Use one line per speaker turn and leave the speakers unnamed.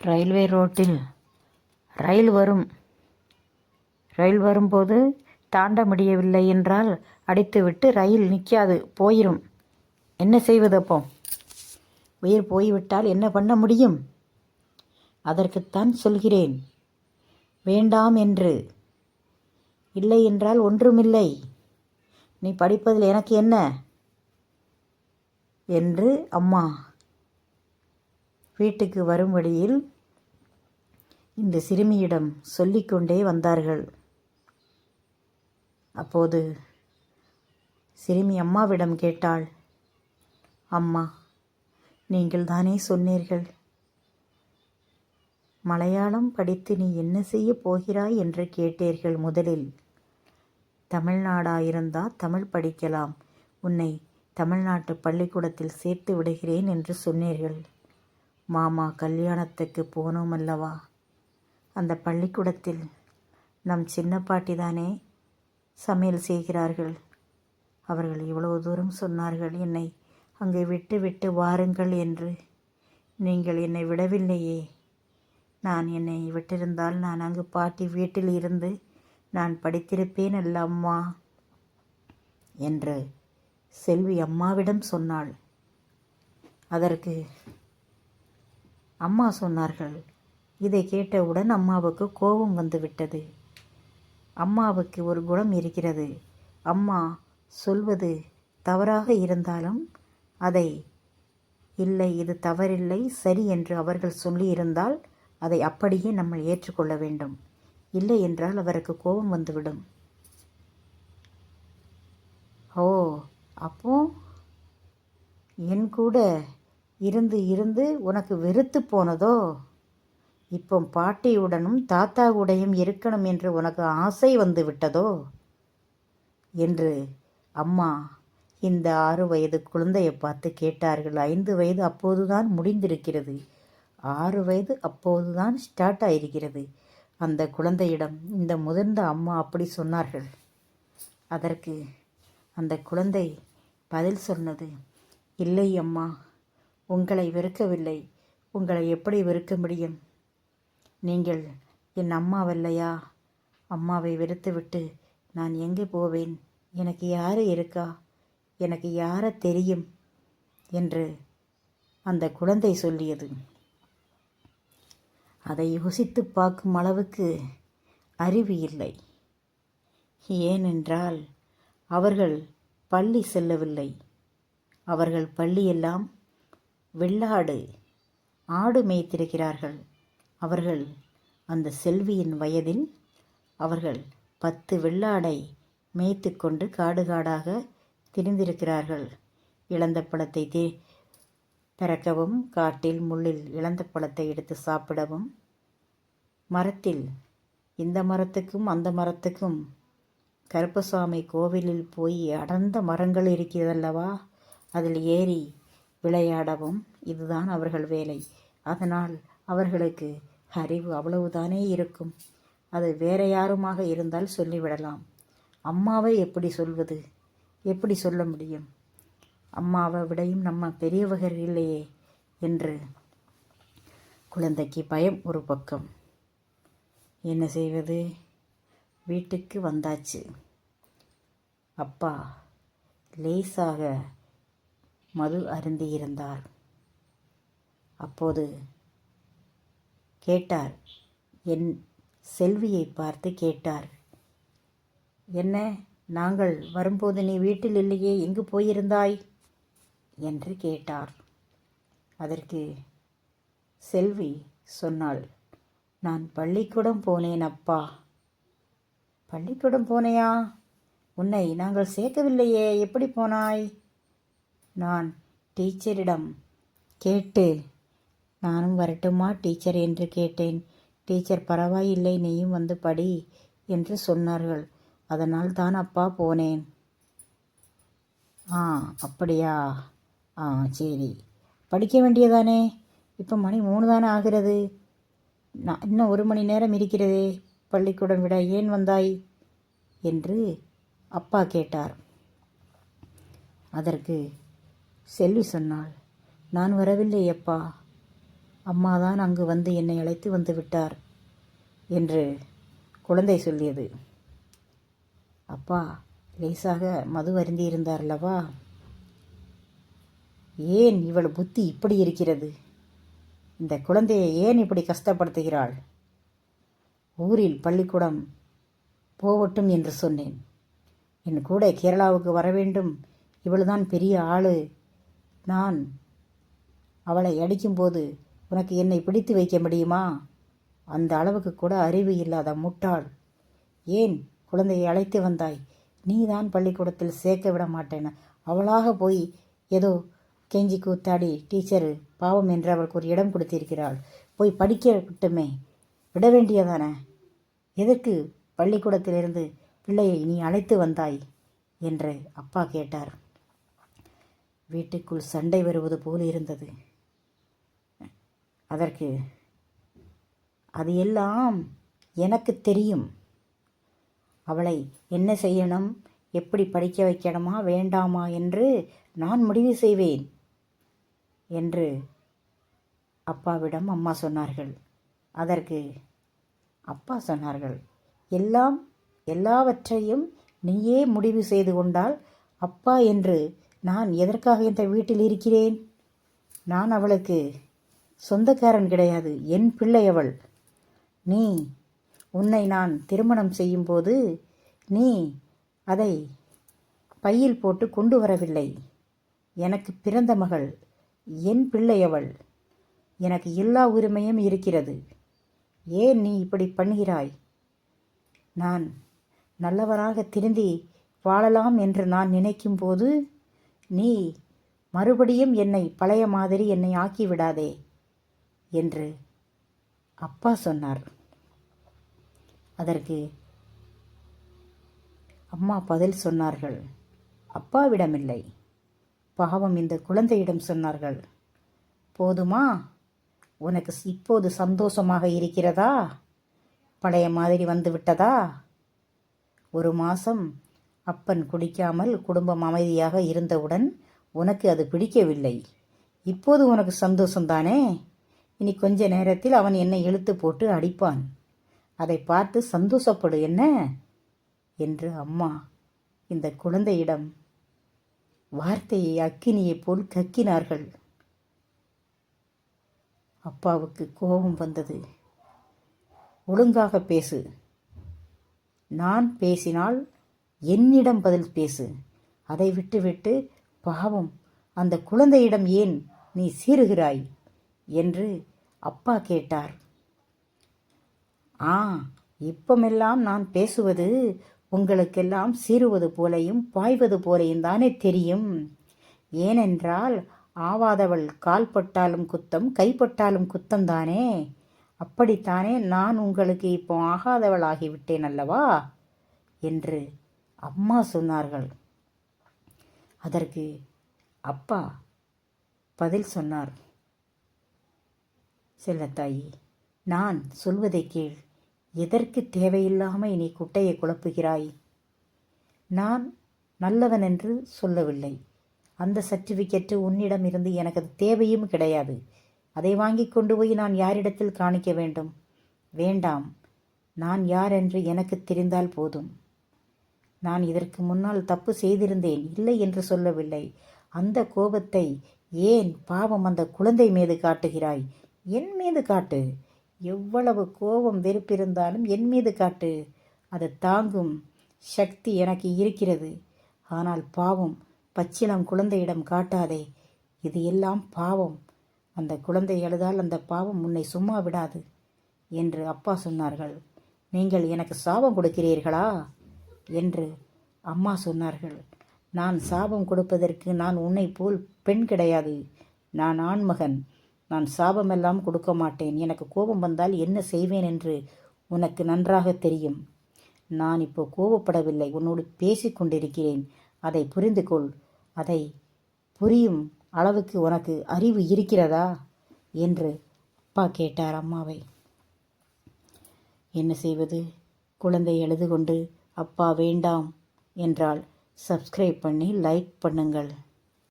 Railway ரோட்டில் ரயில் வரும். ரயில் வரும்போது தாண்ட முடியவில்லை என்றால் அடித்துவிட்டு ரயில் நிற்காது, போயிடும். என்ன செய்வது அப்போ? உயிர் போய்விட்டால் என்ன பண்ண முடியும்? அதற்குத்தான் சொல்கிறேன், வேண்டாம் என்று. இல்லை என்றால் ஒன்றுமில்லை, நீ படிப்பதில் எனக்கு என்ன என்று அம்மா வீட்டுக்கு வரும் வழியில் இந்த சிறுமியிடம் சொல்லிக்கொண்டே வந்தார்கள். அப்போது சிறுமி அம்மாவிடம் கேட்டாள், அம்மா, நீங்கள் தானே சொன்னீர்கள் மலையாளம் படித்து நீ என்ன செய்ய போகிறாய் என்று கேட்டீர்கள். முதலில் தமிழ்நாடாயிருந்தா தமிழ் படிக்கலாம், உன்னை தமிழ்நாட்டு பள்ளிக்கூடத்தில் சேர்த்து விடுகிறேன் என்று சொன்னீர்கள். மாமா கல்யாணத்துக்கு போனோம் அல்லவா, அந்த பள்ளிக்கூடத்தில் நம் சின்ன பாட்டி தானே சமையல் செய்கிறார்கள். அவர்கள் இவ்வளவு தூரம் சொன்னார்கள் என்னை அங்கே விட்டு விட்டு வாருங்கள் என்று. நீங்கள் என்னை விடவில்லையே. நான் என்னை விட்டிருந்தால் நான் அங்கு பாட்டி வீட்டில் இருந்து நான் படித்திருப்பேன் அல்ல அம்மா என்று செல்வி அம்மாவிடம் சொன்னாள். அதற்கு அம்மா சொன்னார்கள். இதை கேட்டவுடன் அம்மாவுக்கு கோபம் வந்துவிட்டது. அம்மாவுக்கு ஒரு குணம் இருக்கிறது. அம்மா சொல்வது தவறாக இருந்தாலும் அதை இல்லை, இது தவறில்லை, சரி என்று அவர்கள் சொல்லியிருந்தால் அதை அப்படியே நம்ம ஏற்றுக்கொள்ள வேண்டும். இல்லை என்றால் அவருக்கு கோபம் வந்துவிடும். ஓ, அப்போ என் கூட இருந்து இருந்து உனக்கு வெறுத்து போனதோ? இப்போ பாட்டியுடனும் தாத்தாவுடையும் இருக்கணும் என்று உனக்கு ஆசை வந்து விட்டதோ என்று அம்மா இந்த 6 வயது குழந்தையை பார்த்து கேட்டார்கள். 5 வயது அப்போதுதான் முடிந்திருக்கிறது, 6 வயது அப்போதுதான் ஸ்டார்ட் ஆயிருக்கிறது. அந்த குழந்தையிடம் இந்த முதிர்ந்த அம்மா அப்படி சொன்னார்கள். அதற்கு அந்த குழந்தை பதில் சொன்னது, இல்லை அம்மா, உங்களை வெறுக்கவில்லை. உங்களை எப்படி வெறுக்க முடியும்? நீங்கள் என் அம்மாவல்லையா? அம்மாவை வெறுத்துவிட்டு நான் எங்கே போவேன்? எனக்கு யார் இருக்கா? எனக்கு யாரை தெரியும் என்று அந்த குழந்தை சொல்லியது. அதை யோசித்து பார்க்கும் அளவுக்கு அறிவு இல்லை. ஏனென்றால் அவர்கள் பள்ளி செல்லவில்லை. அவர்கள் பள்ளியெல்லாம் வெள்ளாடு, ஆடு மேய்த்திருக்கிறார்கள். அவர்கள் அந்த செல்வியின் வயதில் அவர்கள் 10 வெள்ளாடை மேய்த்து கொண்டு காடு காடாக திரிந்திருக்கிறார்கள். இழந்த பழத்தை திறக்கவும், காட்டில் முள்ளில் இழந்த பழத்தை எடுத்து சாப்பிடவும், மரத்தில் இந்த மரத்துக்கும் அந்த மரத்துக்கும் கருப்பசாமி கோவிலில் போய் அடர்ந்த மரங்கள் இருக்கிறதல்லவா, அதில் ஏறி விளையாடவும், இதுதான் அவர்கள் வேலை. அதனால் அவர்களுக்கு அறிவு அவ்வளவுதானே இருக்கும். அது வேற யாருமாக இருந்தால் சொல்லிவிடலாம். அம்மாவை எப்படி சொல்வது? எப்படி சொல்ல முடியும்? அம்மாவை விடையும் நம்ம பெரியவர்கள் இல்லையே என்று குழந்தைக்கு பயம் ஒரு பக்கம். என்ன செய்வது? வீட்டுக்கு வந்தாச்சு. அப்பா லேசாக மது அருந்தியிருந்தார். அப்போது கேட்டார், என் செல்வியை பார்த்து கேட்டார், என்ன, நாங்கள் வரும்போது நீ வீட்டில் இல்லையே, எங்கு போயிருந்தாய் என்று கேட்டார். அதற்கு செல்வி சொன்னாள், நான் பள்ளிக்கூடம் போனேன் அப்பா. பள்ளிக்கூடம் போனையா? உன்னை நாங்கள் சேர்க்கவில்லையே, எப்படி போனாய்? நான் டீச்சரிடம் கேட்டு நானும் வரட்டுமா டீச்சர் என்று கேட்டேன். டீச்சர் பரவாயில்லை, நீயும் வந்து படி என்று சொன்னார்கள். அதனால் தான் அப்பா போனேன். அப்படியா? சரி, படிக்க வேண்டியதானே? இப்போ மணி 3 தானே ஆகிறது. நான் இன்னும் 1 மணி நேரம் இருக்கிறதே, பள்ளிக்கூடம் விட ஏன் வந்தாய் என்று அப்பா கேட்டார். அதற்கு செல்வி சொன்னாள், நான் வரவில்லை அப்பா. அம்மா தான் அங்கு வந்து என்னை அழைத்து வந்து விட்டார் என்று குழந்தை சொல்லியது. அப்பா லேசாக மது அருந்தியிருந்தார் அல்லவா? ஏன் இவள் புத்தி இப்படி இருக்கிறது? இந்த குழந்தையை ஏன் இப்படி கஷ்டப்படுத்துகிறாள்? ஊரில் பள்ளிக்கூடம் போகட்டும் என்று சொன்னேன். என் கூட கேரளாவுக்கு வர வேண்டும். இவள்தான் பெரிய ஆளு. நான் அவளை அடிக்கும்போது உனக்கு என்னை பிடித்து வைக்க முடியுமா? அந்த அளவுக்கு கூட அறிவு இல்லாத முட்டாள். ஏன் குழந்தையை அழைத்து வந்தாய்? நீ தான் பள்ளிக்கூடத்தில் சேர்க்க விட மாட்டேன்னு அவளாக போய் ஏதோ கெஞ்சி கூத்தாடி டீச்சரு பாவம் என்று அவளுக்கு ஒரு இடம் கொடுத்திருக்கிறாள். போய் படிக்க விட்டுமே விட வேண்டியதானே? எதற்கு பள்ளிக்கூடத்திலிருந்து பிள்ளையை நீ அழைத்து வந்தாய் என்று அப்பா கேட்டார். வீட்டுக்குள் சண்டை வருவது போல் இருந்தது. அதற்கு அது எல்லாம் எனக்கு தெரியும். அவளை என்ன செய்யணும், எப்படி படிக்க வைக்கணுமா வேண்டாமா என்று நான் முடிவு செய்வேன் என்று அப்பாவிடம் அம்மா சொன்னார்கள். அதற்கு அப்பா சொன்னார்கள், எல்லாவற்றையும் நீயே முடிவு செய்து கொண்டால் அப்பா என்று நான் எதற்காக இந்த வீட்டில் இருக்கிறேன்? நான் அவளுக்கு சொந்தக்காரன் கிடையாது. என் பிள்ளை அவள். உன்னை நான் திருமணம் செய்யும்போது நீ அதை பையில் போட்டு கொண்டு வரவில்லை. எனக்கு பிறந்த மகள், என் பிள்ளை அவள். எனக்கு எல்லா உரிமையும் இருக்கிறது. ஏன் நீ இப்படி பண்ணுகிறாய்? நான் நல்லவராக திருந்தி வாழலாம் என்று நான் நினைக்கும் போது நீ மறுபடியும் என்னை பழைய மாதிரி என்னை ஆக்கிவிடாதே என்று அப்பா சொன்னார். அதற்கு அம்மா பதில் சொன்னார்கள், அப்பாவிடமில்லை, பாவம் இந்த குழந்தையிடம் சொன்னார்கள். போதுமா? உனக்கு இப்போது சந்தோஷமாக இருக்கிறதா? பழைய மாதிரி வந்து விட்டதா? ஒரு மாதம் அப்பன் குடிக்காமல் குடும்பம் அமைதியாக இருந்தவுடன் உனக்கு அது பிடிக்கவில்லை. இப்போது உனக்கு சந்தோஷம்தானே? இனி கொஞ்ச நேரத்தில் அவன் என்னை இழுத்து போட்டு அடிப்பான். அதை பார்த்து சந்தோஷப்படு என்ன என்று அம்மா இந்த குழந்தையிடம் வார்த்தையை அக்கினியைப் போல் கக்கினார்கள். அப்பாவுக்கு கோபம் வந்தது. ஒழுங்காக பேசு. நான் பேசினால் என்னிடம் பதில் பேசு. அதை விட்டுவிட்டு பாவம் அந்த குழந்தையிடம் ஏன் நீ சீறுகிறாய் என்று அப்பா கேட்டார். இப்பமெல்லாம் நான் பேசுவது உங்களுக்கெல்லாம் சீறுவது போலையும் பாய்வது போலையும் தானே தெரியும். ஏனென்றால் ஆவாதவள் கால்பட்டாலும் குத்தம், கைப்பட்டாலும் குத்தம்தானே. அப்படித்தானே நான் உங்களுக்கு இப்போ ஆகாதவள் ஆகிவிட்டேன் அல்லவா என்று அம்மா சொன்னார்கள். அதற்கு அப்பா பதில் சொன்னார், செல்லத்தாயி, நான் சொல்வதை கேள். எதற்கு தேவையில்லாமல் நீ குட்டையை குழப்புகிறாய்? நான் நல்லவன் என்று சொல்லவில்லை. அந்த சர்டிஃபிகேட்டு உன்னிடம் இருந்து எனக்கு அது தேவையும் கிடையாது. அதை வாங்கி கொண்டு போய் நான் யாரிடத்தில் காணிக்க வேண்டும்? வேண்டாம். நான் யார் என்று எனக்கு தெரிந்தால் போதும். நான் இதற்கு முன்னால் தப்பு செய்திருந்தேன், இல்லை என்று சொல்லவில்லை. அந்த கோபத்தை ஏன் பாவம் அந்த குழந்தை மீது காட்டுகிறாய்? என் மீது காட்டு. எவ்வளவு கோபம் வெறுப்பிருந்தாலும் என் மீது காட்டு. அது தாங்கும் சக்தி எனக்கு இருக்கிறது. ஆனால் பாவம் பச்சிளம் குழந்தையிடம் காட்டாதே. இது எல்லாம் பாவம். அந்த குழந்தை அழுதால் அந்த பாவம் உன்னை சும்மா விடாது என்று அப்பா சொன்னார்கள். நீங்கள் எனக்கு சாபம் கொடுக்கிறீர்களா என்று அம்மா சொன்னார்கள். நான் சாபம் கொடுப்பதற்கு நான் உன்னை போல் பெண் கிடையாது. நான் ஆண்மகன். நான் சாபமெல்லாம் கொடுக்க மாட்டேன். எனக்கு கோபம் வந்தால் என்ன செய்வேன் என்று உனக்கு நன்றாக தெரியும். நான் இப்போ கோபப்படவில்லை, உன்னோடு பேசி கொண்டிருக்கிறேன். அதை புரிந்து கொள். அதை புரியும் அளவுக்கு உனக்கு அறிவு இருக்கிறதா என்று அப்பா கேட்டார் அம்மாவை. என்ன செய்வது? குழந்தை எழுது கொண்டு அப்பா வேண்டாம் என்றால் சப்ஸ்கிரைப் பண்ணி லைக் பண்ணுங்கள்.